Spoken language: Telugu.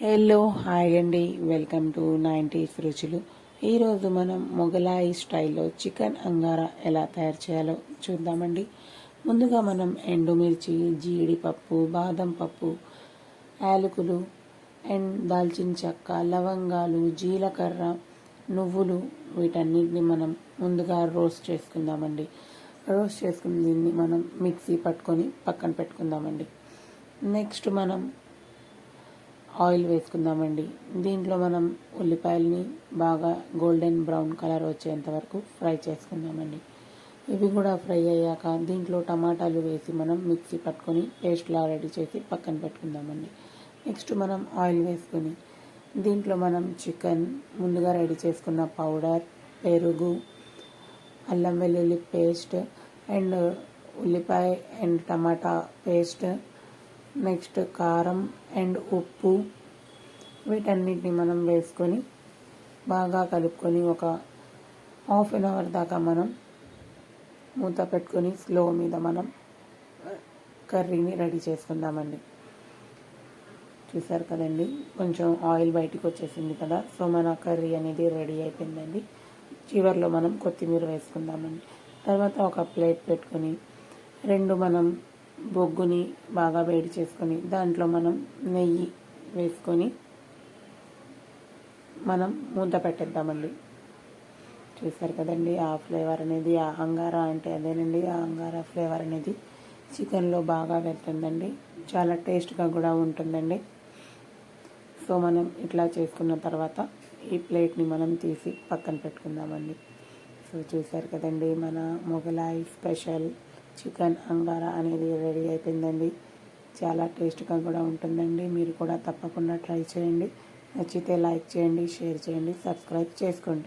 హలో హాయ్ అండి, వెల్కమ్ టు 90s రుచులు. ఈరోజు మనం మొగలాయి స్టైల్లో చికెన్ అంగారా ఎలా తయారు చేయాలో చూద్దామండి. ముందుగా మనం ఎండుమిర్చి, జీడిపప్పు, బాదం పప్పు, యాలకులు అండ్ దాల్చిన చెక్క, లవంగాలు, జీలకర్ర, నువ్వులు వీటన్నిటిని మనం ముందుగా రోస్ట్ చేసుకుందామండి. రోస్ట్ చేసుకున్న దీన్ని మనం మిక్సీ పట్టుకొని పక్కన పెట్టుకుందామండి. నెక్స్ట్ మనం ఆయిల్ వేసుకుందామండి. దీంట్లో మనం ఉల్లిపాయలని బాగా గోల్డెన్ బ్రౌన్ కలర్ వచ్చేంత వరకు ఫ్రై చేసుకుందామండి. ఇవి కూడా ఫ్రై అయ్యాక దీంట్లో టమాటాలు వేసి మనం మిక్సీ పట్టుకొని పేస్ట్లా రెడీ చేసి పక్కన పెట్టుకుందామండి. నెక్స్ట్ మనం ఆయిల్ వేసుకొని దీంట్లో మనం చికెన్, ముందుగా రెడీ చేసుకున్న పౌడర్, పెరుగు, అల్లం వెల్లుల్లి పేస్ట్ అండ్ ఉల్లిపాయ అండ్ టమాటా పేస్ట్, నెక్స్ట్ కారం అండ్ ఉప్పు వీటన్నిటిని మనం వేసుకొని బాగా కలుపుకొని ఒక హాఫ్ అన్ అవర్ దాకా మనం మూత పెట్టుకొని స్లో మీద మనం కర్రీని రెడీ చేసుకుందామండి. చూసారు కదండి, కొంచెం ఆయిల్ బయటికి వచ్చేసింది కదా, సో మన కర్రీ అనేది రెడీ అయిపోయిందండి. చివరిలో మనం కొత్తిమీర వేసుకుందామండి. తర్వాత ఒక ప్లేట్ పెట్టుకొని మనం బొగ్గుని బాగా వేడి చేసుకొని దాంట్లో మనం నెయ్యి వేసుకొని మనం మూత పెట్టేద్దామండి. చూసారు కదండి, ఆ ఫ్లేవర్ అనేది, ఆ అంగారా అంటే అదేనండి, ఆ అంగారా ఫ్లేవర్ అనేది చికెన్లో బాగా వెళ్తుందండి. చాలా టేస్ట్గా కూడా ఉంటుందండి. సో మనం ఇట్లా చేసుకున్న తర్వాత ఈ ప్లేట్ని మనం తీసి పక్కన పెట్టుకుందామండి. సో చూసారు కదండి, మన మొగలాయి స్పెషల్ చికెన్ అంగారా అనేది రెడీ అయిపోయిందండి. చాలా టేస్ట్గా కూడా ఉంటుందండి. మీరు కూడా తప్పకుండా ట్రై చేయండి. నచ్చితే లైక్ చేయండి, షేర్ చేయండి, సబ్స్క్రైబ్ చేసుకోండి.